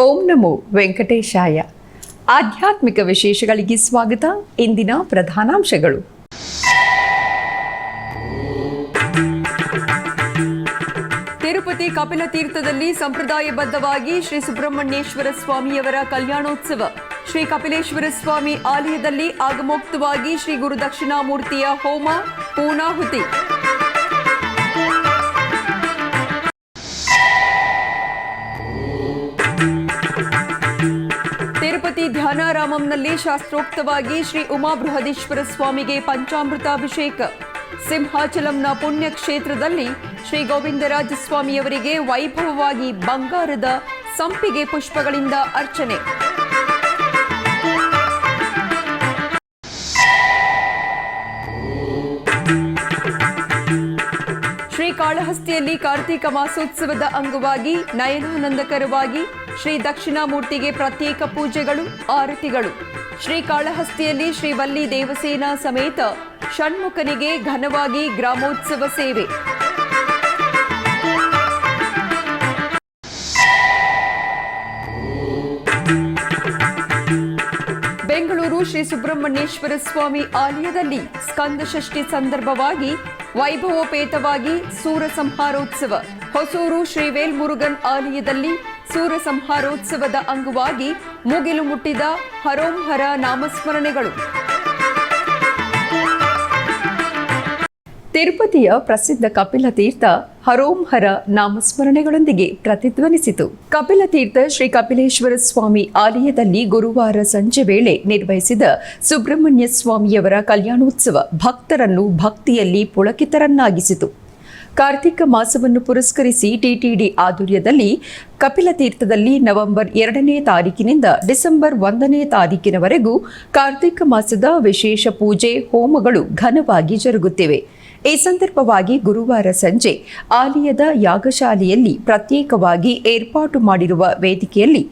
ಓಂ ನಮೋ ವೆಂಕಟೇಶಾಯ. ಆಧ್ಯಾತ್ಮಿಕ ವಿಶೇಷಗಳಿಗೆ ಸ್ವಾಗತ. ಇಂದಿನ ಪ್ರಧಾನಾಂಶಗಳು. ತಿರುಪತಿ ಕಪಿಲ ತೀರ್ಥದಲ್ಲಿ ಸಂಪ್ರದಾಯಬದ್ಧವಾಗಿ ಶ್ರೀ ಸುಬ್ರಹ್ಮಣ್ಯೇಶ್ವರ ಸ್ವಾಮಿಯವರ ಕಲ್ಯಾಣೋತ್ಸವ. ಶ್ರೀ ಕಪಿಲೇಶ್ವರ ಸ್ವಾಮಿ ಆಲಯದಲ್ಲಿ ಆಗಮೋಕ್ತವಾಗಿ ಶ್ರೀ ಗುರು ದಕ್ಷಿಣಾಮೂರ್ತಿಯ ಹೋಮ ಪೂರ್ಣಾಹುತಿ. ತಿರುಪತಿ ಧ್ಯಾನಾರಾಮಂನಲ್ಲಿ ಶಾಸ್ತ್ರೋಕ್ತವಾಗಿ ಶ್ರೀ ಉಮಾ ಬೃಹದೀಶ್ವರ ಸ್ವಾಮಿಗೆ ಪಂಚಾಮೃತಾಭಿಷೇಕ. ಸಿಂಹಾಚಲಂನ ಪುಣ್ಯ ಕ್ಷೇತ್ರದಲ್ಲಿ ಶ್ರೀ ಗೋವಿಂದರಾಜ ಸ್ವಾಮಿಯವರಿಗೆ ವೈಭವವಾಗಿ ಬಂಗಾರದ ಸಂಪಿಗೆ ಪುಷ್ಪಗಳಿಂದ ಅರ್ಚನೆ. ಶ್ರೀಕಾಳಹಸ್ತಿಯಲ್ಲಿ ಕಾರ್ತಿಕ ಮಾಸೋತ್ಸವದ ಅಂಗವಾಗಿ ನಯನಾನಂದಕರವಾಗಿ ಶ್ರೀ ದಕ್ಷಿಣಾಮೂರ್ತಿಗೆ ಪ್ರತ್ಯೇಕ ಪೂಜೆಗಳು, ಆರತಿಗಳು. ಶ್ರೀಕಾಳಹಸ್ತಿಯಲ್ಲಿ ಶ್ರೀ ವಲ್ಲಿ ದೇವಸೇನಾ ಸಮೇತ ಷಣ್ಮುಖನಿಗೆ ಘನವಾಗಿ ಗ್ರಾಮೋತ್ಸವ ಸೇವೆ. ಬೆಂಗಳೂರು ಶ್ರೀ ಸುಬ್ರಹ್ಮಣ್ಯೇಶ್ವರ ಸ್ವಾಮಿ ಆಲಯದಲ್ಲಿ ಸ್ಕಂದ ಷಷ್ಠಿ ಸಂದರ್ಭವಾಗಿ ವೈಭವೋಪೇತವಾಗಿ ಸೂರ ಸಂಹಾರೋತ್ಸವ. ಹೊಸೂರು ಶ್ರೀ ವೇಲ್ಮುರುಗನ್ ಆಲಯದಲ್ಲಿ ಸೂರ ಸಂಹಾರೋತ್ಸವದ ಅಂಗವಾಗಿ ಮುಗಿಲು ಮುಟ್ಟಿದ ಹರೋಂ ಹರ ನಾಮಸ್ಮರಣೆಗಳು. ತಿರುಪತಿಯ ಪ್ರಸಿದ್ಧ ಕಪಿಲ ತೀರ್ಥ ಹರೋಂ ಹರ ನಾಮಸ್ಮರಣೆಗಳೊಂದಿಗೆ ಪ್ರತಿಧ್ವನಿಸಿತು. ಕಪಿಲ ತೀರ್ಥ ಶ್ರೀ ಕಪಿಲೇಶ್ವರ ಸ್ವಾಮಿ ಆಲಯದಲ್ಲಿ ಗುರುವಾರ ಸಂಜೆ ವೇಳೆ ನಿರ್ವಹಿಸಿದ ಸುಬ್ರಹ್ಮಣ್ಯ ಸ್ವಾಮಿಯವರ ಕಲ್ಯಾಣೋತ್ಸವ ಭಕ್ತರನ್ನು ಭಕ್ತಿಯಲ್ಲಿ ಪುಳಕಿತರನ್ನಾಗಿಸಿತು. ಕಾರ್ತಿಕ ಮಾಸವನ್ನು ಪುರಸ್ಕರಿಸಿ ಟಿಟಿಡಿ ಆಧ್ವರ್ಯದಲ್ಲಿ ಕಪಿಲ ತೀರ್ಥದಲ್ಲಿ ನವೆಂಬರ್ 2ನೇ ತಾರೀಕಿನಿಂದ ಡಿಸೆಂಬರ್ 1ನೇ ತಾರೀಕಿನವರೆಗೂ ಕಾರ್ತಿಕ ಮಾಸದ ವಿಶೇಷ ಪೂಜೆ ಹೋಮಗಳು ಘನವಾಗಿ ಜರುಗುತ್ತಿವೆ. ಈ ಸಂದರ್ಭವಾಗಿ ಗುರುವಾರ ಸಂಜೆ ಆಲಯದ ಯಾಗಶಾಲೆಯಲ್ಲಿ ಪ್ರತ್ಯೇಕವಾಗಿ ಏರ್ಪಾಟು ಮಾಡಿರುವ ವೇದಿಕೆಯಲ್ಲಿ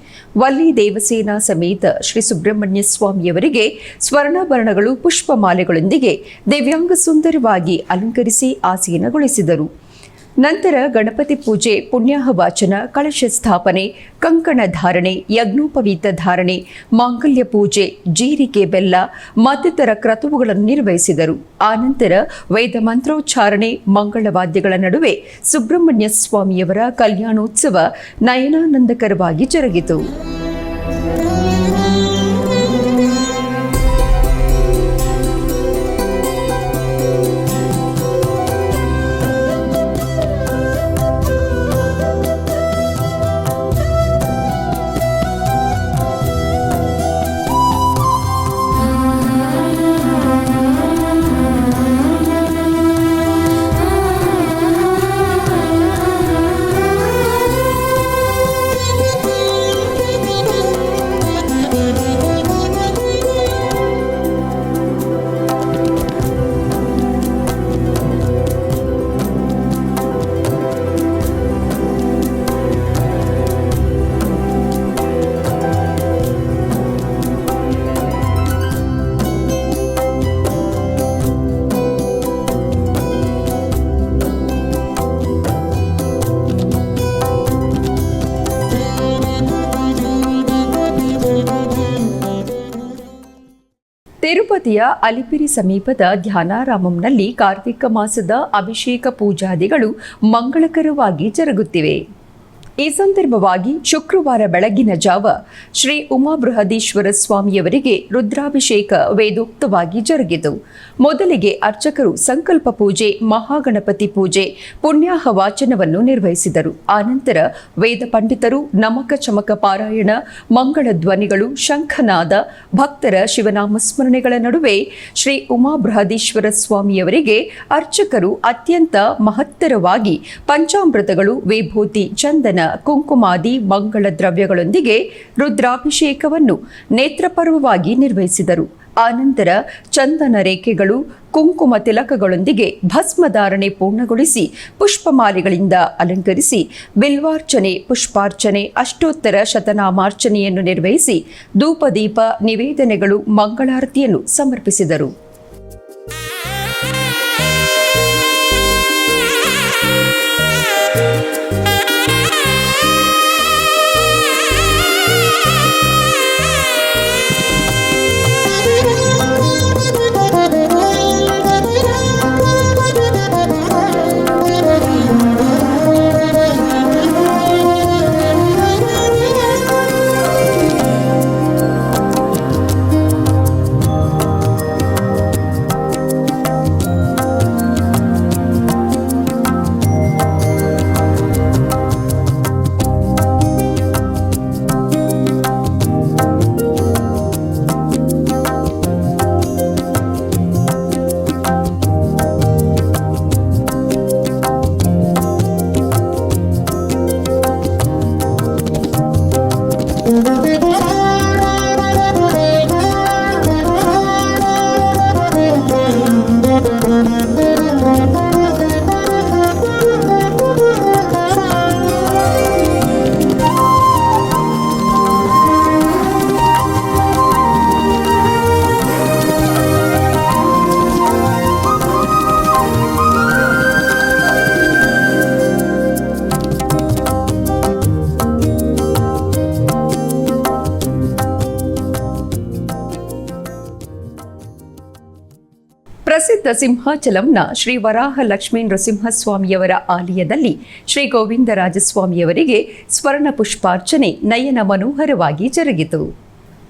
ವಲ್ಲಿ ದೇವಸೇನಾ ಸಮೇತ ಶ್ರೀ ಸುಬ್ರಹ್ಮಣ್ಯ ಸ್ವಾಮಿಯವರಿಗೆ ಸ್ವರ್ಣಾಭರಣಗಳು, ಪುಷ್ಪಮಾಲೆಗಳೊಂದಿಗೆ ದಿವ್ಯಾಂಗ ಸುಂದರವಾಗಿ ಅಲಂಕರಿಸಿ ಆಸೀನಗೊಳಿಸಿದರು. ನಂತರ ಗಣಪತಿ ಪೂಜೆ, ಪುಣ್ಯಾಹ ವಾಚನ, ಕಳಶ ಸ್ಥಾಪನೆ, ಕಂಕಣ ಧಾರಣೆ, ಯಜ್ಞೋಪವೀತ ಧಾರಣೆ, ಮಾಂಗಲ್ಯ ಪೂಜೆ, ಜೀರಿಗೆ ಬೆಲ್ಲ ಮತ್ತಿತರ ಕ್ರತುವುಗಳನ್ನು ನಿರ್ವಹಿಸಿದರು. ಆನಂತರ ವೇದ ಮಂತ್ರೋಚ್ಚಾರಣೆ, ಮಂಗಳವಾದ್ಯಗಳ ನಡುವೆ ಸುಬ್ರಹ್ಮಣ್ಯ ಸ್ವಾಮಿಯವರ ಕಲ್ಯಾಣೋತ್ಸವ ನಯನಾನಂದಕರವಾಗಿ ಜರುಗಿತು. ತಿರುಪತಿಯ ಅಲಿಪಿರಿ ಸಮೀಪದ ಧ್ಯಾನಾರಾಮಂನಲ್ಲಿ ಕಾರ್ತಿಕ ಮಾಸದ ಅಭಿಷೇಕ ಪೂಜಾದಿಗಳು ಮಂಗಳಕರವಾಗಿ ಜರುಗುತ್ತಿವೆ. ಈ ಸಂದರ್ಭವಾಗಿ ಶುಕ್ರವಾರ ಬೆಳಗಿನ ಜಾವ ಶ್ರೀ ಉಮಾ ಬೃಹದೀಶ್ವರ ಸ್ವಾಮಿಯವರಿಗೆ ರುದ್ರಾಭಿಷೇಕ ವೇದೋಕ್ತವಾಗಿ ಜರುಗಿತು. ಮೊದಲಿಗೆ ಅರ್ಚಕರು ಸಂಕಲ್ಪ ಪೂಜೆ, ಮಹಾಗಣಪತಿ ಪೂಜೆ, ಪುಣ್ಯಾಹ ವಾಚನವನ್ನು ನಿರ್ವಹಿಸಿದರು. ಆನಂತರ ವೇದ ಪಂಡಿತರು ನಮಕ ಚಮಕ ಪಾರಾಯಣ, ಮಂಗಳ ಧ್ವನಿಗಳು, ಶಂಖನಾದ, ಭಕ್ತರ ಶಿವನಾಮಸ್ಮರಣೆಗಳ ನಡುವೆ ಶ್ರೀ ಉಮಾ ಬೃಹದೀಶ್ವರ ಸ್ವಾಮಿಯವರಿಗೆ ಅರ್ಚಕರು ಅತ್ಯಂತ ಮಹತ್ತರವಾಗಿ ಪಂಚಾಮೃತಗಳು, ವಿಭೂತಿ, ಚಂದನ, ಕುಂಕುಮಾದಿ ಮಂಗಳ ದ್ರವ್ಯಗಳೊಂದಿಗೆ ರುದ್ರಾಭಿಷೇಕವನ್ನು ನೇತ್ರಪರ್ವವಾಗಿ ನಿರ್ವಹಿಸಿದರು. ಆನಂತರ ಚಂದನ ರೇಖೆಗಳು, ಕುಂಕುಮ ತಿಲಕಗಳೊಂದಿಗೆ ಭಸ್ಮಧಾರಣೆ ಪೂರ್ಣಗೊಳಿಸಿ ಪುಷ್ಪಮಾಲೆಗಳಿಂದ ಅಲಂಕರಿಸಿ ಬಿಲ್ವಾರ್ಚನೆ, ಪುಷ್ಪಾರ್ಚನೆ, ಅಷ್ಟೋತ್ತರ ಶತನಾಮಾರ್ಚನೆಯನ್ನು ನಿರ್ವಹಿಸಿ ಧೂಪದೀಪ ನಿವೇದನೆಗಳು, ಮಂಗಳಾರತಿಯನ್ನು ಸಮರ್ಪಿಸಿದರು. ಪ್ರಸಿದ್ಧ ಸಿಂಹಾಚಲಂನ ಶ್ರೀ ವರಾಹ ಲಕ್ಷ್ಮೀ ನೃಸಿಂಹಸ್ವಾಮಿಯವರ ಆಲಯದಲ್ಲಿ ಶ್ರೀ ಗೋವಿಂದರಾಜಸ್ವಾಮಿಯವರಿಗೆ ಸ್ವರ್ಣ ಪುಷ್ಪಾರ್ಚನೆ ನಯನ ಮನೋಹರವಾಗಿ ಜರುಗಿತು.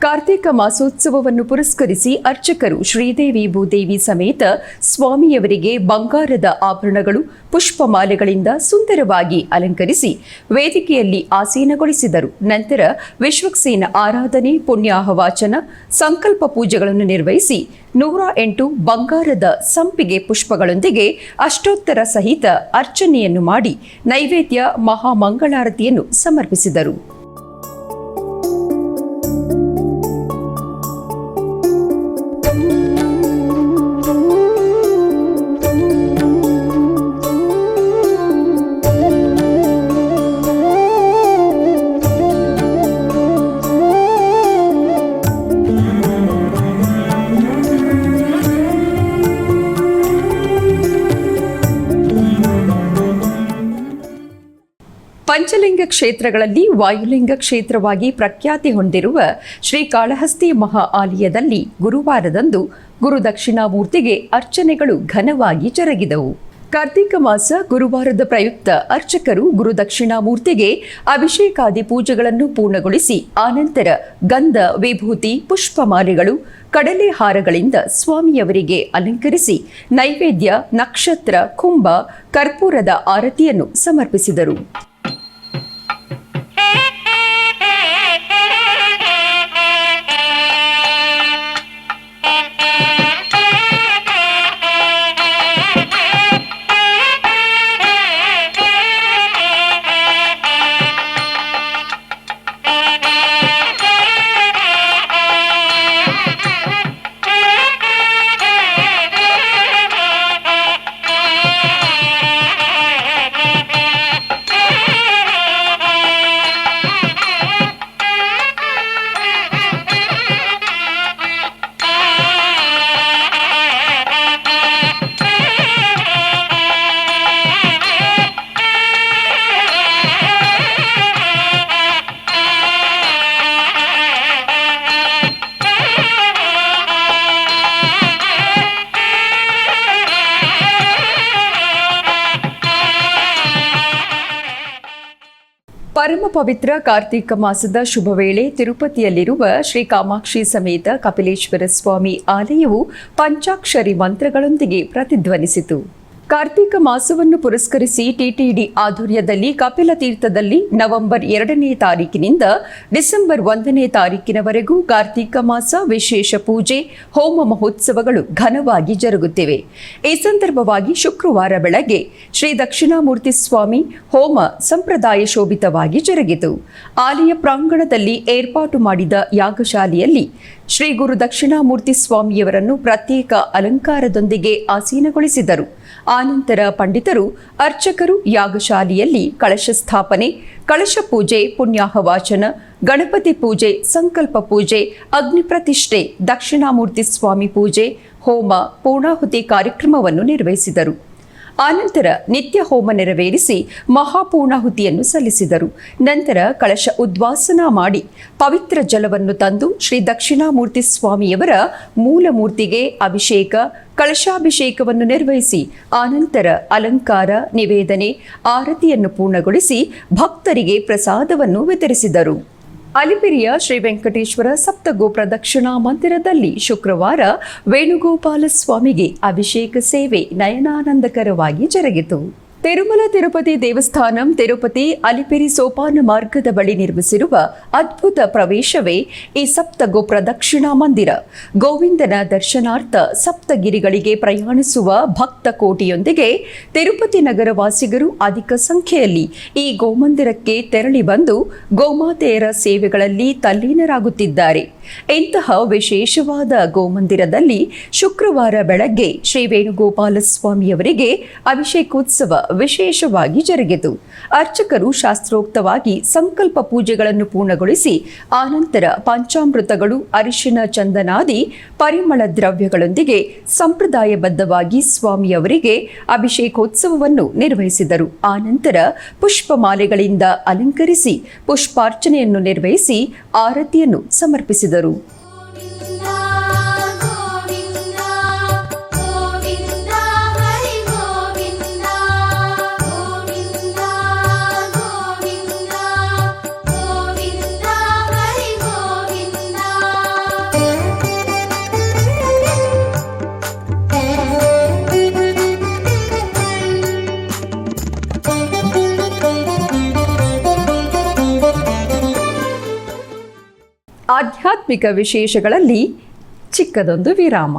ಕಾರ್ತಿಕ ಮಾಸೋತ್ಸವವನ್ನು ಪುರಸ್ಕರಿಸಿ ಅರ್ಚಕರು ಶ್ರೀದೇವಿ ಭೂದೇವಿ ಸಮೇತ ಸ್ವಾಮಿಯವರಿಗೆ ಬಂಗಾರದ ಆಭರಣಗಳು ಪುಷ್ಪಮಾಲೆಗಳಿಂದ ಸುಂದರವಾಗಿ ಅಲಂಕರಿಸಿ ವೇದಿಕೆಯಲ್ಲಿ ಆಸೀನಗೊಳಿಸಿದರು. ನಂತರ ವಿಶ್ವಕ್ಸೇನ ಆರಾಧನೆ, ಪುಣ್ಯಾಹವಾಚನ, ಸಂಕಲ್ಪ ಪೂಜೆಗಳನ್ನು ನಿರ್ವಹಿಸಿ 108 ಬಂಗಾರದ ಸಂಪಿಗೆ ಪುಷ್ಪಗಳೊಂದಿಗೆ ಅಷ್ಟೋತ್ತರ ಸಹಿತ ಅರ್ಚನೆಯನ್ನು ಮಾಡಿ ನೈವೇದ್ಯ ಮಹಾಮಂಗಳಾರತಿಯನ್ನು ಸಮರ್ಪಿಸಿದರು. ಪಂಚಲಿಂಗ ಕ್ಷೇತ್ರಗಳಲ್ಲಿ ವಾಯುಲಿಂಗ ಕ್ಷೇತ್ರವಾಗಿ ಪ್ರಖ್ಯಾತಿ ಹೊಂದಿರುವ ಶ್ರೀ ಕಾಳಹಸ್ತಿ ಮಹಾ ಆಲಯದಲ್ಲಿ ಗುರುವಾರದಂದು ಗುರು ದಕ್ಷಿಣಾಮೂರ್ತಿಗೆ ಅರ್ಚನೆಗಳು ಘನವಾಗಿ ಜರುಗಿದವು. ಕಾರ್ತಿಕ ಮಾಸ ಗುರುವಾರದ ಪ್ರಯುಕ್ತ ಅರ್ಚಕರು ಗುರು ದಕ್ಷಿಣಾಮೂರ್ತಿಗೆ ಅಭಿಷೇಕಾದಿ ಪೂಜೆಗಳನ್ನು ಪೂರ್ಣಗೊಳಿಸಿ ಆನಂತರ ಗಂಧ, ವಿಭೂತಿ, ಪುಷ್ಪಮಾಲೆಗಳು, ಕಡಲೆ ಹಾರಗಳಿಂದ ಸ್ವಾಮಿಯವರಿಗೆ ಅಲಂಕರಿಸಿ ನೈವೇದ್ಯ, ನಕ್ಷತ್ರ, ಕುಂಭ, ಕರ್ಪೂರದ ಆರತಿಯನ್ನು ಸಮರ್ಪಿಸಿದರು. ಪರಮ ಪವಿತ್ರ ಕಾರ್ತಿಕ ಮಾಸದ ಶುಭ ವೇಳೆ ತಿರುಪತಿಯಲ್ಲಿರುವ ಶ್ರೀ ಕಾಮಾಕ್ಷಿ ಸಮೇತ ಕಪಿಲೇಶ್ವರ ಸ್ವಾಮಿ ಆಲಯವು ಪಂಚಾಕ್ಷರಿ ಮಂತ್ರಗಳೊಂದಿಗೆ ಪ್ರತಿಧ್ವನಿಸಿತು. ಕಾರ್ತಿಕ ಮಾಸವನ್ನು ಪುರಸ್ಕರಿಸಿ ಟಿಟಿಡಿ ಆಧ್ವರ್ಯದಲ್ಲಿ ಕಪಿಲ ತೀರ್ಥದಲ್ಲಿ ನವೆಂಬರ್ 2ನೇ ತಾರೀಕಿನಿಂದ ಡಿಸೆಂಬರ್ 1ನೇ ತಾರೀಕಿನವರೆಗೂ ಕಾರ್ತಿಕ ಮಾಸ ವಿಶೇಷ ಪೂಜೆ, ಹೋಮ ಮಹೋತ್ಸವಗಳು ಘನವಾಗಿ ಜರುಗುತ್ತಿವೆ. ಈ ಸಂದರ್ಭವಾಗಿ ಶುಕ್ರವಾರ ಬೆಳಗ್ಗೆ ಶ್ರೀ ದಕ್ಷಿಣಾಮೂರ್ತಿ ಸ್ವಾಮಿ ಹೋಮ ಸಂಪ್ರದಾಯ ಶೋಭಿತವಾಗಿ ಜರುಗಿತು. ಆಲಯ ಪ್ರಾಂಗಣದಲ್ಲಿ ಏರ್ಪಾಟು ಮಾಡಿದ ಯಾಗಶಾಲೆಯಲ್ಲಿ ಶ್ರೀ ಗುರು ದಕ್ಷಿಣಾಮೂರ್ತಿ ಸ್ವಾಮಿಯವರನ್ನು ಪ್ರತ್ಯೇಕ ಅಲಂಕಾರದೊಂದಿಗೆ ಆಸೀನಗೊಳಿಸಿದರು. ಆನಂತರ ಪಂಡಿತರು, ಅರ್ಚಕರು ಯಾಗಶಾಲೆಯಲ್ಲಿ ಕಳಶ ಸ್ಥಾಪನೆ, ಕಳಶ ಪೂಜೆ, ಪುಣ್ಯಾಹವಾಚನ, ಗಣಪತಿ ಪೂಜೆ, ಸಂಕಲ್ಪ ಪೂಜೆ, ಅಗ್ನಿ ಪ್ರತಿಷ್ಠೆ, ದಕ್ಷಿಣಾಮೂರ್ತಿ ಸ್ವಾಮಿ ಪೂಜೆ, ಹೋಮ, ಪೂರ್ಣಾಹುತಿ ಕಾರ್ಯಕ್ರಮವನ್ನು ನಿರ್ವಹಿಸಿದರು. ಆನಂತರ ನಿತ್ಯ ಹೋಮ ನೆರವೇರಿಸಿ ಮಹಾಪೂರ್ಣಾಹುತಿಯನ್ನು ಸಲ್ಲಿಸಿದರು. ನಂತರ ಕಳಶ ಉದ್ವಾಸನ ಮಾಡಿ ಪವಿತ್ರ ಜಲವನ್ನು ತಂದು ಶ್ರೀ ದಕ್ಷಿಣಾಮೂರ್ತಿ ಸ್ವಾಮಿಯವರ ಮೂಲ ಮೂರ್ತಿಗೆ ಅಭಿಷೇಕ, ಕಳಶಾಭಿಷೇಕವನ್ನು ನಿರ್ವಹಿಸಿ ಆನಂತರ ಅಲಂಕಾರ, ನಿವೇದನೆ, ಆರತಿಯನ್ನು ಪೂರ್ಣಗೊಳಿಸಿ ಭಕ್ತರಿಗೆ ಪ್ರಸಾದವನ್ನು ವಿತರಿಸಿದರು. ಅಲಿಪಿರಿಯ ಶ್ರೀ ವೆಂಕಟೇಶ್ವರ ಸಪ್ತಗೋ ಪ್ರದಕ್ಷಿಣಾ ಮಂದಿರದಲ್ಲಿ ಶುಕ್ರವಾರ ವೇಣುಗೋಪಾಲ ಸ್ವಾಮಿಗೆ ಅಭಿಷೇಕ ಸೇವೆ ನಯನಾನಂದಕರವಾಗಿ ಜರುಗಿತು. ತಿರುಮಲ ತಿರುಪತಿ ದೇವಸ್ಥಾನಂ ತಿರುಪತಿ ಅಲಿಪಿರಿ ಸೋಪಾನ ಮಾರ್ಗದ ಬಳಿ ನಿರ್ಮಿಸಿರುವ ಅದ್ಭುತ ಪ್ರವೇಶವೇ ಈ ಸಪ್ತಗೋ ಪ್ರದಕ್ಷಿಣಾ ಮಂದಿರ. ಗೋವಿಂದನ ದರ್ಶನಾರ್ಥ ಸಪ್ತಗಿರಿಗಳಿಗೆ ಪ್ರಯಾಣಿಸುವ ಭಕ್ತ ಕೋಟಿಯೊಂದಿಗೆ ತಿರುಪತಿ ನಗರ ವಾಸಿಗರು ಅಧಿಕ ಸಂಖ್ಯೆಯಲ್ಲಿ ಈ ಗೋಮಂದಿರಕ್ಕೆ ತೆರಳಿ ಬಂದು ಗೋಮಾತೆಯರ ಸೇವೆಗಳಲ್ಲಿ ತಲ್ಲೀನರಾಗುತ್ತಿದ್ದಾರೆ. ಇಂತಹ ವಿಶೇಷವಾದ ಗೋಮಂದಿರದಲ್ಲಿ ಶುಕ್ರವಾರ ಬೆಳಗ್ಗೆ ಶ್ರೀ ವೇಣುಗೋಪಾಲ ಸ್ವಾಮಿಯವರಿಗೆ ಅಭಿಷೇಕೋತ್ಸವ ವಿಶೇಷವಾಗಿ ಜರುಗಿತು. ಅರ್ಚಕರು ಶಾಸ್ತ್ರೋಕ್ತವಾಗಿ ಸಂಕಲ್ಪ ಪೂಜೆಗಳನ್ನು ಪೂರ್ಣಗೊಳಿಸಿ ಆನಂತರ ಪಂಚಾಮೃತಗಳು, ಅರಿಶಿನ, ಚಂದನಾದಿ ಪರಿಮಳ ದ್ರವ್ಯಗಳೊಂದಿಗೆ ಸಂಪ್ರದಾಯಬದ್ಧವಾಗಿ ಸ್ವಾಮಿಯವರಿಗೆ ಅಭಿಷೇಕೋತ್ಸವವನ್ನು ನಿರ್ವಹಿಸಿದರು. ಆನಂತರ ಪುಷ್ಪಮಾಲೆಗಳಿಂದ ಅಲಂಕರಿಸಿ ಪುಷ್ಪಾರ್ಚನೆಯನ್ನು ನಿರ್ವಹಿಸಿ ಆರತಿಯನ್ನು ಸಮರ್ಪಿಸಿದರು. ಆಧ್ಯಾತ್ಮಿಕ ವಿಶೇಷಗಳಲ್ಲಿ ಚಿಕ್ಕದೊಂದು ವಿರಾಮ.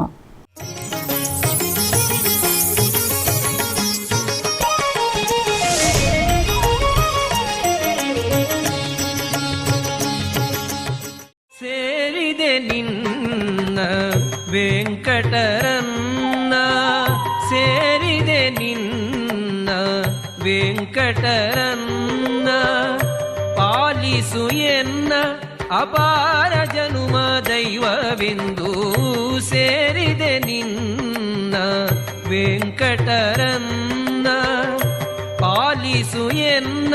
ಸೇರಿದೆ ನಿನ್ನ ವೆಂಕಟರನ್ನ, ಸೇರಿದೆ ನಿನ್ನ ವೆಂಕಟರನ್ನ, ಪಾಲಿಸು ಎನ್ನ ಅಪಾರ ಜನುಮ ದೈವವೆಂದು, ಸೇರಿದೆ ನಿನ್ನ ವೆಂಕಟರನ್ನ, ಪಾಲಿಸು ಎನ್ನ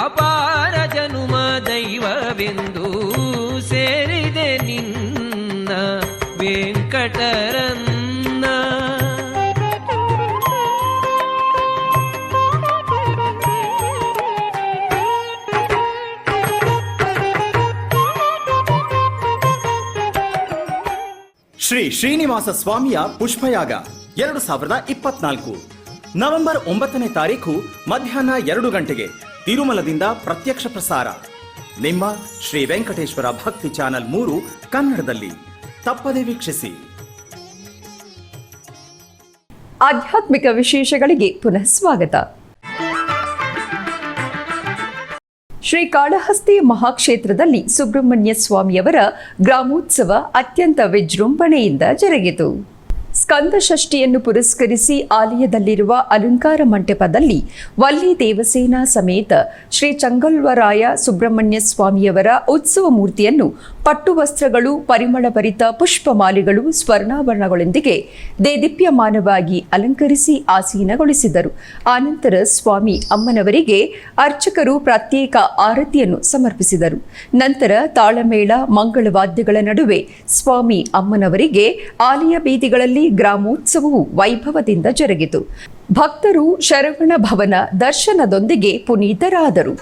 ಅಪಾರ ಜನುಮ ದೈವವೆಂದು, ಸೇರಿದೆ ನಿನ್ನ ವೆಂಕಟರನ್ನ. ಶ್ರೀ ಶ್ರೀನಿವಾಸ ಸ್ವಾಮಿಯ ಪುಷ್ಪಯಾಗ 2024 ನವೆಂಬರ್ 9ನೇ ತಾರೀಕು ಮಧ್ಯಾಹ್ನ 2 ಗಂಟೆಗೆ ತಿರುಮಲದಿಂದ ಪ್ರತ್ಯಕ್ಷ ಪ್ರಸಾರ. ನಿಮ್ಮ ಶ್ರೀ ವೆಂಕಟೇಶ್ವರ ಭಕ್ತಿ ಚಾನಲ್ 3 ಕನ್ನಡದಲ್ಲಿ ತಪ್ಪದೇ ವೀಕ್ಷಿಸಿ. ಆಧ್ಯಾತ್ಮಿಕ ವಿಶೇಷಗಳಿಗೆ ಪುನಃ ಸ್ವಾಗತ. ಶ್ರೀಕಾಳಹಸ್ತಿ ಮಹಾಕ್ಷೇತ್ರದಲ್ಲಿ ಸುಬ್ರಹ್ಮಣ್ಯ ಸ್ವಾಮಿಯವರ ಗ್ರಾಮೋತ್ಸವ ಅತ್ಯಂತ ವಿಜೃಂಭಣೆಯಿಂದ ಜರುಗಿತು. ಸ್ಕಂದ ಷಷ್ಠಿಯನ್ನು ಪುರಸ್ಕರಿಸಿ ಆಲಯದಲ್ಲಿರುವ ಅಲಂಕಾರ ಮಂಟಪದಲ್ಲಿ ವಲ್ಲಿ ದೇವಸೇನಾ ಸಮೇತ ಶ್ರೀ ಚಂಗಲ್ವರಾಯ ಸುಬ್ರಹ್ಮಣ್ಯ ಸ್ವಾಮಿಯವರ ಉತ್ಸವ ಮೂರ್ತಿಯನ್ನು ಪಟ್ಟು ವಸ್ತ್ರಗಳು, ಪರಿಮಳಭರಿತ ಪುಷ್ಪಮಾಲೆಗಳು, ಸ್ವರ್ಣಾಭರಣಗಳೊಂದಿಗೆ ದೇದೀಪ್ಯಮಾನವಾಗಿ ಅಲಂಕರಿಸಿ ಆಸೀನಗೊಳಿಸಿದರು. ಆನಂತರ ಸ್ವಾಮಿ ಅಮ್ಮನವರಿಗೆ ಅರ್ಚಕರು ಪ್ರತ್ಯೇಕ ಆರತಿಯನ್ನು ಸಮರ್ಪಿಸಿದರು. ನಂತರ ತಾಳಮೇಳ, ಮಂಗಳವಾದ್ಯಗಳ ನಡುವೆ ಸ್ವಾಮಿ ಅಮ್ಮನವರಿಗೆ ಆಲಯ ಬೀದಿಗಳಲ್ಲಿ ಗ್ರಾಮೋತ್ಸವವು ವೈಭವದಿಂದ ಜರುಗಿತು. ಭಕ್ತರು ಶರವಣ ಭವನ ದರ್ಶನದೊಂದಿಗೆ ಪುನೀತರಾದರು.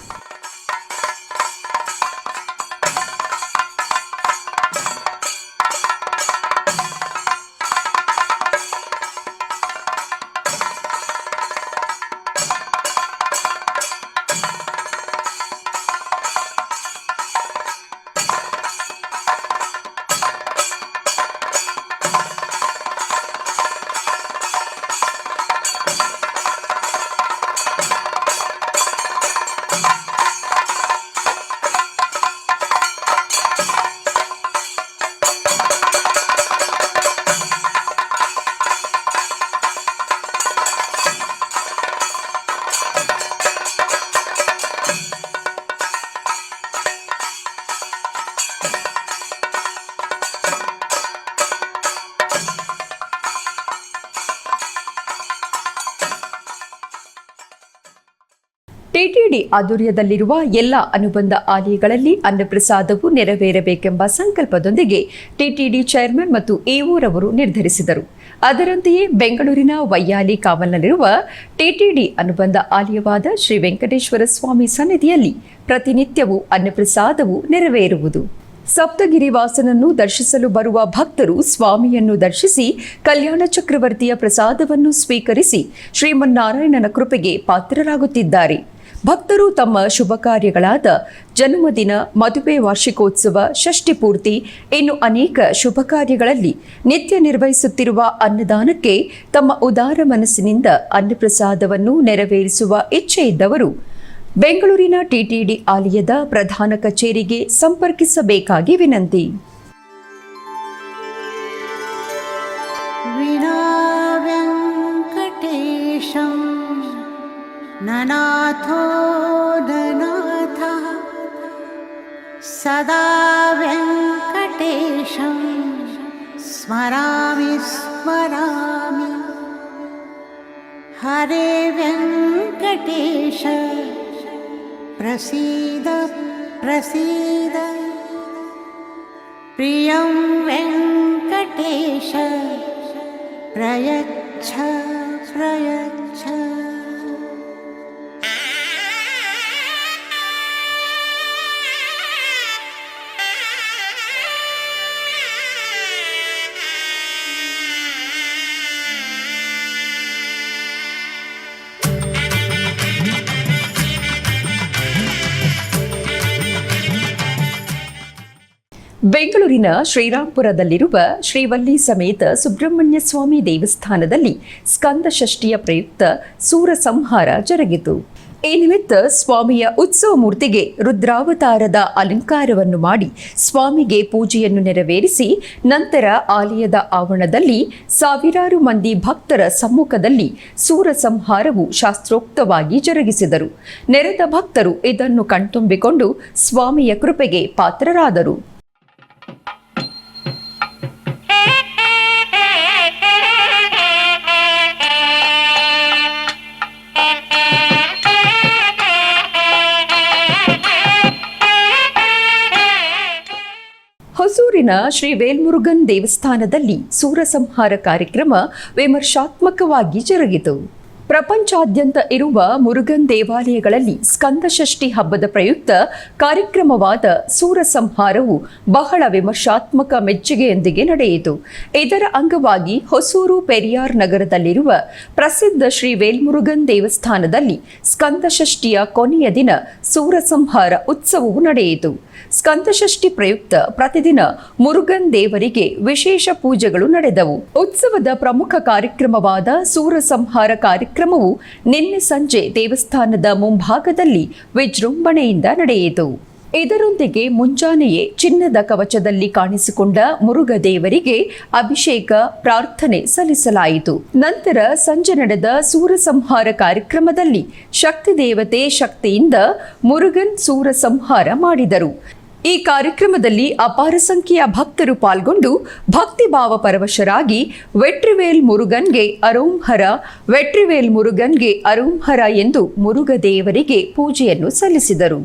ಟಿಟಿಡಿ ಆಧ್ವರ್ಯದಲ್ಲಿರುವ ಎಲ್ಲ ಅನುಬಂಧ ಆಲಯಗಳಲ್ಲಿ ಅನ್ನಪ್ರಸಾದವು ನೆರವೇರಬೇಕೆಂಬ ಸಂಕಲ್ಪದೊಂದಿಗೆ ಟಿಟಿಡಿ ಚೇರ್ಮನ್ ಮತ್ತು ಎಒರವರು ನಿರ್ಧರಿಸಿದರು. ಅದರಂತೆಯೇ ಬೆಂಗಳೂರಿನ ವೈಯಾಲಿ ಕಾವಲ್ನಲ್ಲಿರುವ ಟಿಟಿಡಿ ಅನುಬಂಧ ಆಲಯವಾದ ಶ್ರೀ ವೆಂಕಟೇಶ್ವರ ಸ್ವಾಮಿ ಸನ್ನಿಧಿಯಲ್ಲಿ ಪ್ರತಿನಿತ್ಯವೂ ಅನ್ನಪ್ರಸಾದವು ನೆರವೇರುವುದು. ಸಪ್ತಗಿರಿ ವಾಸನನ್ನು ದರ್ಶಿಸಲು ಬರುವ ಭಕ್ತರು ಸ್ವಾಮಿಯನ್ನು ದರ್ಶಿಸಿ ಕಲ್ಯಾಣ ಚಕ್ರವರ್ತಿಯ ಪ್ರಸಾದವನ್ನು ಸ್ವೀಕರಿಸಿ ಶ್ರೀಮನ್ನಾರಾಯಣನ ಕೃಪೆಗೆ ಪಾತ್ರರಾಗುತ್ತಿದ್ದಾರೆ. ಭಕ್ತರು ತಮ್ಮ ಶುಭ ಕಾರ್ಯಗಳಾದ ಜನ್ಮದಿನ, ಮದುವೆ, ವಾರ್ಷಿಕೋತ್ಸವ, ಷಷ್ಠಿ ಪೂರ್ತಿ, ಇನ್ನು ಅನೇಕ ಶುಭ ಕಾರ್ಯಗಳಲ್ಲಿ ನಿತ್ಯ ನಿರ್ವಹಿಸುತ್ತಿರುವ ಅನ್ನದಾನಕ್ಕೆ ತಮ್ಮ ಉದಾರ ಮನಸ್ಸಿನಿಂದ ಅನ್ನಪ್ರಸಾದವನ್ನು ನೆರವೇರಿಸುವ ಇಚ್ಛೆ ಇದ್ದವರು ಬೆಂಗಳೂರಿನ ಟಿಟಿಡಿ ಆಲಯದ ಪ್ರಧಾನ ಕಚೇರಿಗೆ ಸಂಪರ್ಕಿಸಬೇಕಾಗಿ ವಿನಂತಿ. ನನಾಥೋ ನನಾಥ ಸದಾ ವೆಂಕಟೇಶಂ ಸ್ಮರಾಮಿ ಸ್ಮರಾಮಿ. ಹರೇ ವೆಂಕಟೇಶ ಪ್ರಸೀದ ಪ್ರಸೀದ. ಪ್ರಿಯಂ ವೆಂಕಟೇಶ ಪ್ರಯಚ್ಛ ಪ್ರಯಚ್ಛ. ಬೆಂಗಳೂರಿನ ಶ್ರೀರಾಂಪುರದಲ್ಲಿರುವ ಶ್ರೀವಲ್ಲಿ ಸಮೇತ ಸುಬ್ರಹ್ಮಣ್ಯ ಸ್ವಾಮಿ ದೇವಸ್ಥಾನದಲ್ಲಿ ಸ್ಕಂದ ಷಷ್ಠಿಯ ಪ್ರಯುಕ್ತ ಸೂರ ಸಂಹಾರ ಜರುಗಿತು. ಈ ನಿಮಿತ್ತ ಸ್ವಾಮಿಯ ಉತ್ಸವ ಮೂರ್ತಿಗೆ ರುದ್ರಾವತಾರದ ಅಲಂಕಾರವನ್ನು ಮಾಡಿ ಸ್ವಾಮಿಗೆ ಪೂಜೆಯನ್ನು ನೆರವೇರಿಸಿ ನಂತರ ಆಲಯದ ಆವರಣದಲ್ಲಿ ಸಾವಿರಾರು ಮಂದಿ ಭಕ್ತರ ಸಮ್ಮುಖದಲ್ಲಿ ಸೂರ ಸಂಹಾರವು ಶಾಸ್ತ್ರೋಕ್ತವಾಗಿ ಜರುಗಿಸಿದರು. ನೆರೆದ ಭಕ್ತರು ಇದನ್ನು ಕಣ್ತುಂಬಿಕೊಂಡು ಸ್ವಾಮಿಯ ಕೃಪೆಗೆ ಪಾತ್ರರಾದರು. ಹೊಸೂರಿನ ಶ್ರೀ ವೇಲ್ಮುರುಗನ್ ದೇವಸ್ಥಾನದಲ್ಲಿ ಸೂರ ಸಂಹಾರ ಕಾರ್ಯಕ್ರಮ ವಿಮರ್ಶಾತ್ಮಕವಾಗಿ ಜರುಗಿತು. ಪ್ರಪಂಚಾದ್ಯಂತ ಇರುವ ಮುರುಗನ್ ದೇವಾಲಯಗಳಲ್ಲಿ ಸ್ಕಂದಷಷ್ಠಿ ಹಬ್ಬದ ಪ್ರಯುಕ್ತ ಕಾರ್ಯಕ್ರಮವಾದ ಸೂರ ಸಂಹಾರವು ಬಹಳ ವಿಮರ್ಶಾತ್ಮಕ ಮೆಚ್ಚುಗೆಯೊಂದಿಗೆ ನಡೆಯಿತು. ಇದರ ಅಂಗವಾಗಿ ಹೊಸೂರು ಪೆರಿಯಾರ್ ನಗರದಲ್ಲಿರುವ ಪ್ರಸಿದ್ಧ ಶ್ರೀ ವೇಲ್ಮುರುಗನ್ ದೇವಸ್ಥಾನದಲ್ಲಿ ಸ್ಕಂದಷಷ್ಠಿಯ ಕೊನೆಯ ದಿನ ಸೂರ ಸಂಹಾರ ಉತ್ಸವವು ನಡೆಯಿತು. ಸ್ಕಂದಷಷ್ಠಿ ಪ್ರಯುಕ್ತ ಪ್ರತಿದಿನ ಮುರುಗನ್ ದೇವರಿಗೆ ವಿಶೇಷ ಪೂಜೆಗಳು ನಡೆದವು. ಉತ್ಸವದ ಪ್ರಮುಖ ಕಾರ್ಯಕ್ರಮವಾದ ಸೂರ ಸಂಹಾರ ಕಾರ್ಯಕ್ರಮವು ನಿನ್ನೆ ಸಂಜೆ ದೇವಸ್ಥಾನದ ಮುಂಭಾಗದಲ್ಲಿ ವಿಜೃಂಭಣೆಯಿಂದ ನಡೆಯಿತು. ಇದರೊಂದಿಗೆ ಮುಂಜಾನೆಯೇ ಚಿನ್ನದ ಕವಚದಲ್ಲಿ ಕಾಣಿಸಿಕೊಂಡ ಮುರುಘ ದೇವರಿಗೆ ಅಭಿಷೇಕ ಪ್ರಾರ್ಥನೆ ಸಲ್ಲಿಸಲಾಯಿತು. ನಂತರ ಸಂಜೆ ನಡೆದ ಸೂರ ಸಂಹಾರ ಕಾರ್ಯಕ್ರಮದಲ್ಲಿ ಶಕ್ತಿ ದೇವತೆ ಶಕ್ತಿಯಿಂದ ಮುರುಗನ್ ಸೂರ ಸಂಹಾರ ಮಾಡಿದರು. ಈ ಕಾರ್ಯಕ್ರಮದಲ್ಲಿ ಅಪಾರ ಸಂಖ್ಯೆಯ ಭಕ್ತರು ಪಾಲ್ಗೊಂಡು ಭಕ್ತಿಭಾವ ಪರವಶರಾಗಿ ವೆಟ್ರಿವೇಲ್ ಮುರುಗನ್ಗೆ ಅರೋಂಹರ, ವೆಟ್ರಿವೇಲ್ ಮುರುಗನ್ಗೆ ಅರೋಂಹರ ಎಂದು ಮುರುಘ ದೇವರಿಗೆ ಪೂಜೆಯನ್ನು ಸಲ್ಲಿಸಿದರು.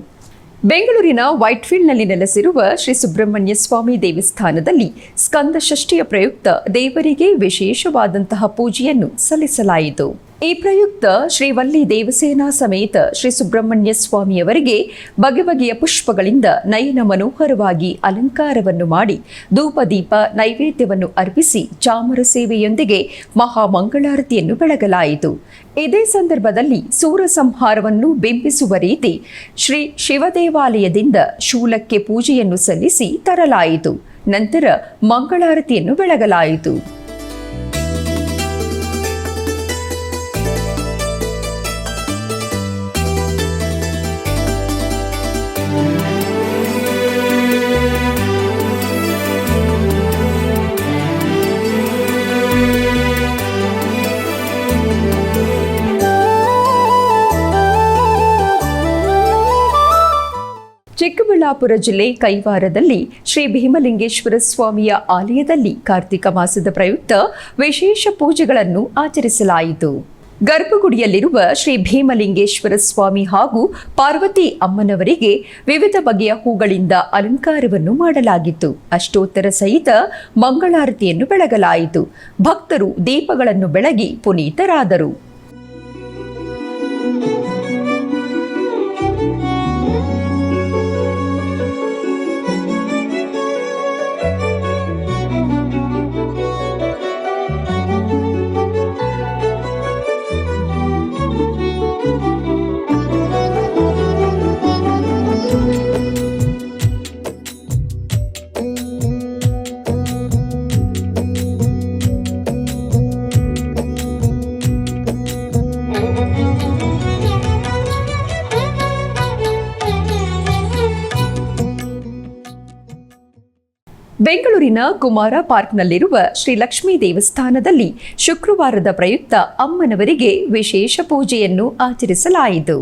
ಬೆಂಗಳೂರಿನ ವೈಟ್ಫೀಲ್ಡ್ನಲ್ಲಿ ನೆಲೆಸಿರುವ ಶ್ರೀ ಸುಬ್ರಹ್ಮಣ್ಯ ಸ್ವಾಮಿ ದೇವಸ್ಥಾನದಲ್ಲಿ ಸ್ಕಂದ ಷಷ್ಠಿಯ ಪ್ರಯುಕ್ತ ದೇವರಿಗೆ ವಿಶೇಷವಾದಂತಹ ಪೂಜೆಯನ್ನು ಸಲ್ಲಿಸಲಾಯಿತು. ಈ ಪ್ರಯುಕ್ತ ಶ್ರೀವಲ್ಲಿ ದೇವಸೇನಾ ಸಮೇತ ಶ್ರೀ ಸುಬ್ರಹ್ಮಣ್ಯ ಸ್ವಾಮಿಯವರಿಗೆ ಬಗೆ ಬಗೆಯ ಪುಷ್ಪಗಳಿಂದ ನಯನ ಮನೋಹರವಾಗಿ ಅಲಂಕಾರವನ್ನು ಮಾಡಿ ಧೂಪದೀಪ ನೈವೇದ್ಯವನ್ನು ಅರ್ಪಿಸಿ ಚಾಮರ ಸೇವೆಯೊಂದಿಗೆ ಮಹಾಮಂಗಳಾರತಿಯನ್ನು ಬೆಳಗಲಾಯಿತು. ಇದೇ ಸಂದರ್ಭದಲ್ಲಿ ಸೂರ ಸಂಹಾರವನ್ನು ಬಿಂಬಿಸುವ ರೀತಿ ಶ್ರೀ ಶಿವದೇವಾಲಯದಿಂದ ಶೂಲಕ್ಕೆ ಪೂಜೆಯನ್ನು ಸಲ್ಲಿಸಿ ತರಲಾಯಿತು. ನಂತರ ಮಂಗಳಾರತಿಯನ್ನು ಬೆಳಗಲಾಯಿತು. ಚಿಕ್ಕಬಳ್ಳಾಪುರ ಜಿಲ್ಲೆ ಕೈವಾರದಲ್ಲಿ ಶ್ರೀ ಭೀಮಲಿಂಗೇಶ್ವರ ಸ್ವಾಮಿಯ ಆಲಯದಲ್ಲಿ ಕಾರ್ತಿಕ ಮಾಸದ ಪ್ರಯುಕ್ತ ವಿಶೇಷ ಪೂಜೆಗಳನ್ನು ಆಚರಿಸಲಾಯಿತು. ಗರ್ಭಗುಡಿಯಲ್ಲಿರುವ ಶ್ರೀ ಭೀಮಲಿಂಗೇಶ್ವರ ಸ್ವಾಮಿ ಹಾಗೂ ಪಾರ್ವತಿ ಅಮ್ಮನವರಿಗೆ ವಿವಿಧ ಬಗೆಯ ಹೂಗಳಿಂದ ಅಲಂಕಾರವನ್ನು ಮಾಡಲಾಗಿತ್ತು. ಅಷ್ಟೋತ್ತರ ಸಹಿತ ಮಂಗಳಾರತಿಯನ್ನು ಬೆಳಗಲಾಯಿತು. ಭಕ್ತರು ದೀಪಗಳನ್ನು ಬೆಳಗಿ ಪುನೀತರಾದರು. ಬೆಂಗಳೂರಿನ ಕುಮಾರ ಪಾರ್ಕ್ನಲ್ಲಿರುವ ಶ್ರೀ ಲಕ್ಷ್ಮೀ ದೇವಸ್ಥಾನದಲ್ಲಿ ಶುಕ್ರವಾರದ ಪ್ರಯುಕ್ತ ಅಮ್ಮನವರಿಗೆ ವಿಶೇಷ ಪೂಜೆಯನ್ನು ಆಚರಿಸಲಾಯಿತು.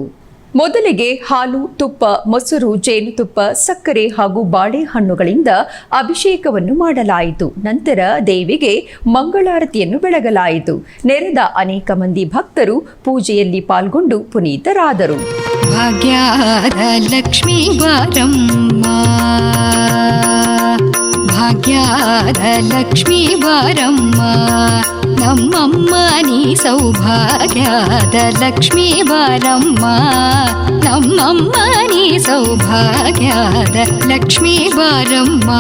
ಮೊದಲಿಗೆ ಹಾಲು, ತುಪ್ಪ, ಮೊಸರು, ಜೇನುತುಪ್ಪ, ಸಕ್ಕರೆ ಹಾಗೂ ಬಾಳೆಹಣ್ಣುಗಳಿಂದ ಅಭಿಷೇಕವನ್ನು ಮಾಡಲಾಯಿತು. ನಂತರ ದೇವಿಗೆ ಮಂಗಳಾರತಿಯನ್ನು ಬೆಳಗಲಾಯಿತು. ನೆರೆದ ಅನೇಕ ಮಂದಿ ಭಕ್ತರು ಪೂಜೆಯಲ್ಲಿ ಪಾಲ್ಗೊಂಡು ಪುನೀತರಾದರು. ಭಾಗ್ಯದ ಲಕ್ಷ್ಮೀ ಬಾರಮ್ಮ, ಭಾಗ್ಯದ ಲಕ್ಷ್ಮೀ ಬಾರಮ್ಮ, ನಮ್ಮಮ್ಮ ನೀ ಸೌಭಾಗ್ಯದ ಲಕ್ಷ್ಮೀ ಬಾರಮ್ಮ, ನಮ್ಮಮ್ಮ ನೀ ಸೌಭಾಗ್ಯದ ಲಕ್ಷ್ಮೀ ಬಾರಮ್ಮ.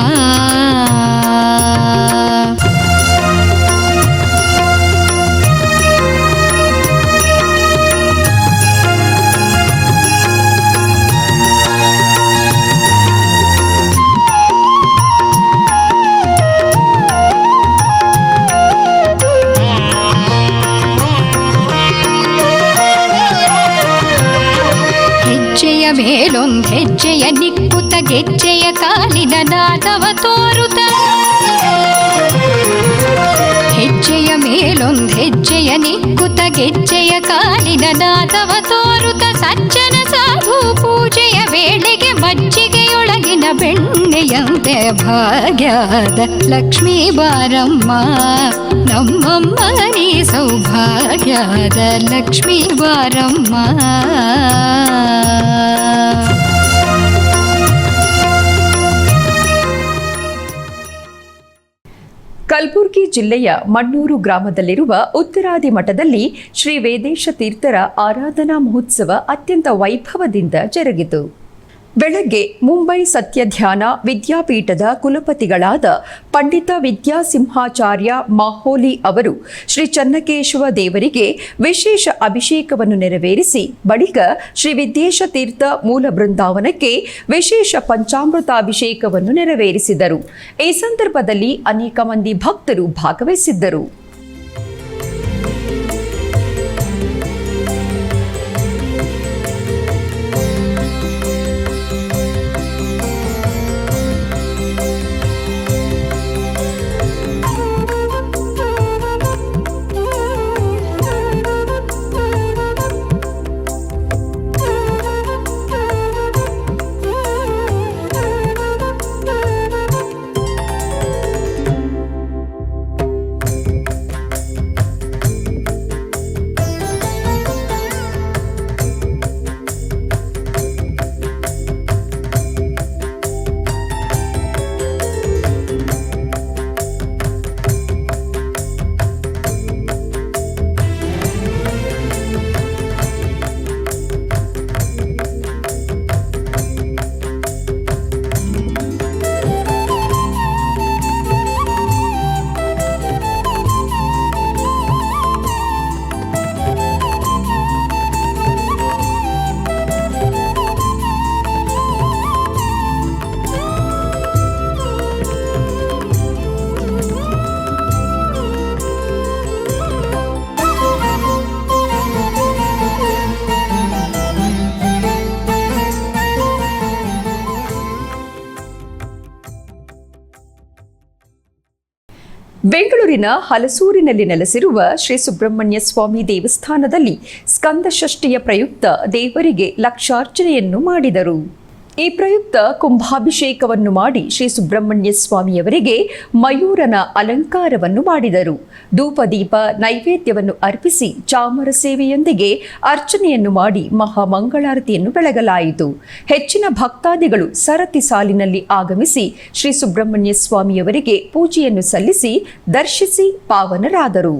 ಮೇಲೊಂದ್ ಹೆಜ್ಜೆಯ ನಿಕ್ಕುತ ಗೆಜ್ಜೆಯ ಕಾಲಿನ ನಾದವ ತೋರುತ ಹೆಜ್ಜೆಯ ಮೇಲೊಂದ್ ಹೆಜ್ಜೆಯ ನಿಕ್ಕುತ ಗೆಜ್ಜೆಯ ಕಾಲಿನ ನಾದವ ತೋರುತ ಸಜ್ಜನ ಸಾಧು ಪೂಜೆಯ ವೇಳೆಗೆ ಮಜ್ಜಿಗೆಯೊಳಗಿನ ಬೆಣ್ಣೆಯಂತೆ ಭಾಗ್ಯದ ಲಕ್ಷ್ಮೀ ಬಾರಮ್ಮ ನಮ್ಮಮ್ಮ ನೀ ಸೌಭಾಗ್ಯದ ಲಕ್ಷ್ಮೀ ಬಾರಮ್ಮ. ಕಲಬುರಗಿ ಜಿಲ್ಲೆಯ ಮಣ್ಣೂರು ಗ್ರಾಮದಲ್ಲಿರುವ ಉತ್ತರಾದಿ ಮಠದಲ್ಲಿ ಶ್ರೀ ವೇದೇಶ ತೀರ್ಥರ ಆರಾಧನಾ ಮಹೋತ್ಸವ ಅತ್ಯಂತ ವೈಭವದಿಂದ ಜರುಗಿತು. ಬೆಳಗ್ಗೆ ಮುಂಬೈ ಸತ್ಯ ಧ್ಯಾನ ವಿದ್ಯಾಪೀಠದ ಕುಲಪತಿಗಳಾದ ಪಂಡಿತ ವಿದ್ಯಾಸಿಂಹಾಚಾರ್ಯ ಮಾಹೋಲಿ ಅವರು ಶ್ರೀ ಚನ್ನಕೇಶವ ದೇವರಿಗೆ ವಿಶೇಷ ಅಭಿಷೇಕವನ್ನು ನೆರವೇರಿಸಿ ಬಳಿಕ ಶ್ರೀ ವಿದ್ಯೇಶ ತೀರ್ಥ ಮೂಲ ಬೃಂದಾವನಕ್ಕೆ ವಿಶೇಷ ಪಂಚಾಮೃತಾಭಿಷೇಕವನ್ನು ನೆರವೇರಿಸಿದರು. ಈ ಸಂದರ್ಭದಲ್ಲಿ ಅನೇಕ ಮಂದಿ ಭಕ್ತರು ಭಾಗವಹಿಸಿದ್ದರು. ಬೆಂಗಳೂರಿನ ಹಲಸೂರಿನಲ್ಲಿ ನೆಲೆಸಿರುವ ಶ್ರೀ ಸುಬ್ರಹ್ಮಣ್ಯ ಸ್ವಾಮಿ ದೇವಸ್ಥಾನದಲ್ಲಿ ಸ್ಕಂದ ಷಷ್ಠಿಯ ಪ್ರಯುಕ್ತ ದೇವರಿಗೆ ಲಕ್ಷಾರ್ಚನೆಯನ್ನು ಮಾಡಿದರು. ಈ ಪ್ರಯುಕ್ತ ಕುಂಭಾಭಿಷೇಕವನ್ನು ಮಾಡಿ ಶ್ರೀ ಸುಬ್ರಹ್ಮಣ್ಯ ಸ್ವಾಮಿಯವರಿಗೆ ಮಯೂರನ ಅಲಂಕಾರವನ್ನು ಮಾಡಿದರು. ಧೂಪದೀಪ ನೈವೇದ್ಯವನ್ನು ಅರ್ಪಿಸಿ ಚಾಮರ ಸೇವೆಯೊಂದಿಗೆ ಅರ್ಚನೆಯನ್ನು ಮಾಡಿ ಮಹಾಮಂಗಳಾರತಿಯನ್ನು ಬೆಳಗಲಾಯಿತು. ಹೆಚ್ಚಿನ ಭಕ್ತಾದಿಗಳು ಸರತಿ ಸಾಲಿನಲ್ಲಿ ಆಗಮಿಸಿ ಶ್ರೀ ಸುಬ್ರಹ್ಮಣ್ಯ ಸ್ವಾಮಿಯವರಿಗೆ ಪೂಜೆಯನ್ನು ಸಲ್ಲಿಸಿ ದರ್ಶಿಸಿ ಪಾವನರಾದರು.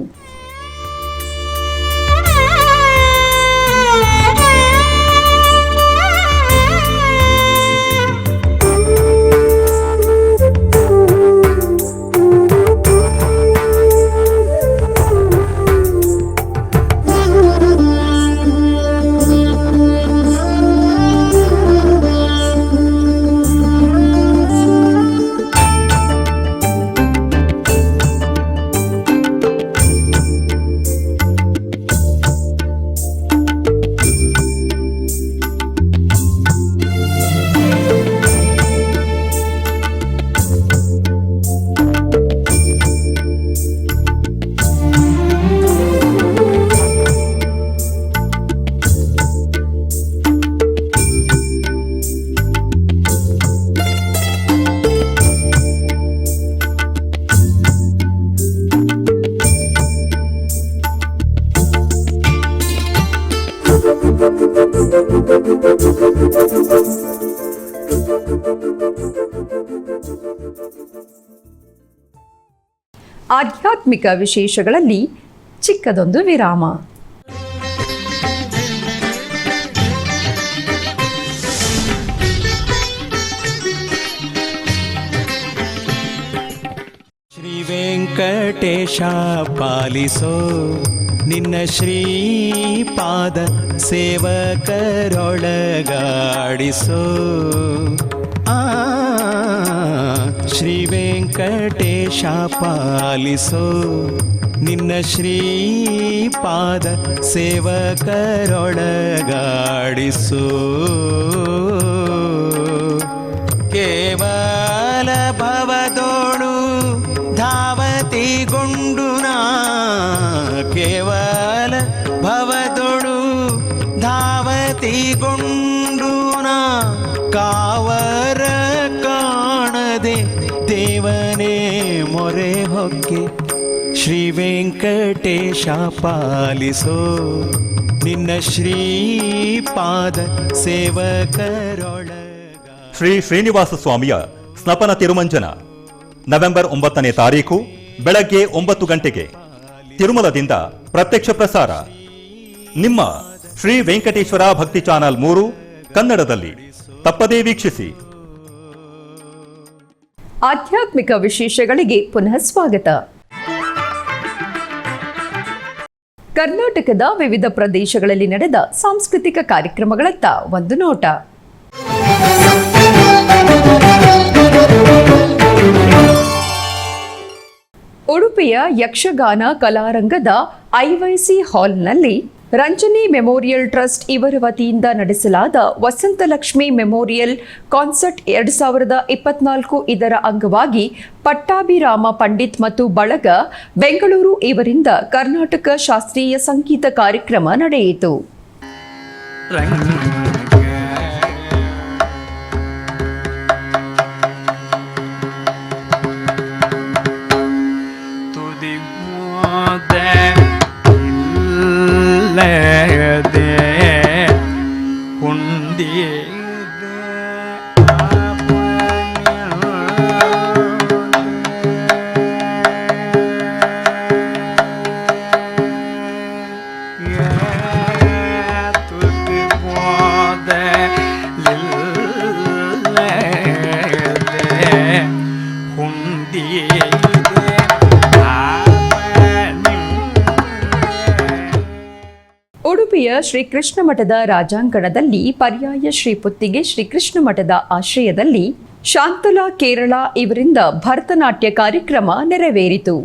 ಆಧ್ಯಾತ್ಮಿಕ ವಿಶೇಷಗಳಲ್ಲಿ ಚಿಕ್ಕದೊಂದು ವಿರಾಮ. ಶ್ರೀ ವೆಂಕಟೇಶ ಪಾಲಿಸೋ ನಿನ್ನ ಶ್ರೀಪಾದ ಸೇವಕರೊಳಗಾಡಿಸೋ ಶ್ರೀ ವೆಂಕಟೇಶ ಪಾಲಿಸೋ ನಿನ್ನ ಶ್ರೀಪಾದ ಸೇವಕರೊಳಗಾಡಿಸು ಕೇವಲ ಭವದೋಳು ಧಾವತಿಗೊಂಡು ನಾ ಕೇವಲ ಭವದೋಳು ಧಾವತಿಗೊಂಡು ನಾ ಕಾವರ ಕಾಣದೆ ದೇವನೇ ಮೊರೆ ಹೊಕ್ಕೆ ಶ್ರೀ ವೆಂಕಟೇಶ ಪಾಲಿಸೋ ನಿನ್ನ ಶ್ರೀಪಾದ ಸೇವಕರೊಳಗ. ಶ್ರೀ ಶ್ರೀನಿವಾಸ ಸ್ವಾಮಿಯ ಸ್ನಪನ ತಿರುಮಂಜನ ನವೆಂಬರ್ 9ನೇ ತಾರೀಕು ಬೆಳಗ್ಗೆ 9 ಗಂಟೆಗೆ ತಿರುಮಲದಿಂದ ಪ್ರತ್ಯಕ್ಷ ಪ್ರಸಾರ. ನಿಮ್ಮ ಶ್ರೀ ವೆಂಕಟೇಶ್ವರ ಭಕ್ತಿ ಚಾನಲ್ 3 ಕನ್ನಡದಲ್ಲಿ ತಪ್ಪದೇ ವೀಕ್ಷಿಸಿ. ಆಧ್ಯಾತ್ಮಿಕ ವಿಶೇಷಗಳಿಗೆ ಪುನಃ ಸ್ವಾಗತ. ಕರ್ನಾಟಕದ ವಿವಿಧ ಪ್ರದೇಶಗಳಲ್ಲಿ ನಡೆದ ಸಾಂಸ್ಕೃತಿಕ ಕಾರ್ಯಕ್ರಮಗಳತ್ತ ಒಂದು ನೋಟ. ಉಡುಪಿಯ ಯಕ್ಷಗಾನ ಕಲಾರಂಗದ ಐವೈಸಿ ಹಾಲ್ನಲ್ಲಿ ರಂಜನಿ ಮೆಮೋರಿಯಲ್ ಟ್ರಸ್ಟ್ ಇವರ ವತಿಯಿಂದ ನಡೆಸಲಾದ ವಸಂತಲಕ್ಷ್ಮಿ ಮೆಮೋರಿಯಲ್ ಕಾನ್ಸರ್ಟ್ 2024 ಇದರ ಅಂಗವಾಗಿ ಪಟ್ಟಾಭಿರಾಮ ಪಂಡಿತ್ ಮತ್ತು ಬಳಗ ಬೆಂಗಳೂರು ಇವರಿಂದ ಕರ್ನಾಟಕ ಶಾಸ್ತ್ರೀಯ ಸಂಗೀತ ಕಾರ್ಯಕ್ರಮ ನಡೆಯಿತು. ಉಡುಪಿಯ ಶ್ರೀಕೃಷ್ಣ ಮಠದ ರಾಜಾಂಗಣದಲ್ಲಿ ಪರ್ಯಾಯ ಶ್ರೀ ಪುತ್ತಿಗೆ ಶ್ರೀಕೃಷ್ಣ ಮಠದ ಆಶ್ರಯದಲ್ಲಿ ಶಾಂತಲಾ ಕೇರಳ ಇವರಿಂದ ಭರತನಾಟ್ಯ ಕಾರ್ಯಕ್ರಮ ನೆರವೇರಿತು.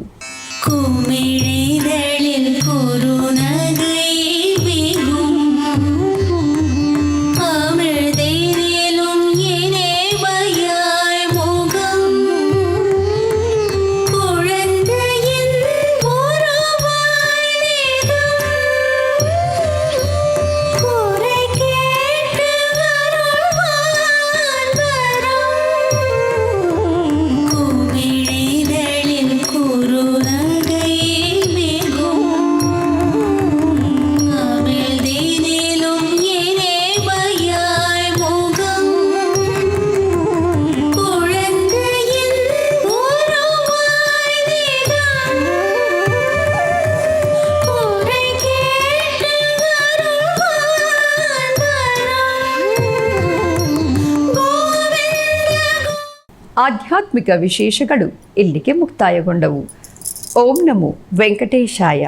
ಆಧ್ಯಾತ್ಮಿಕ ವಿಶೇಷಗಳು ಇಲ್ಲಿಗೆ ಮುಕ್ತಾಯಗೊಂಡವು. ಓಂ ನಮೋ ವೆಂಕಟೇಶಾಯ.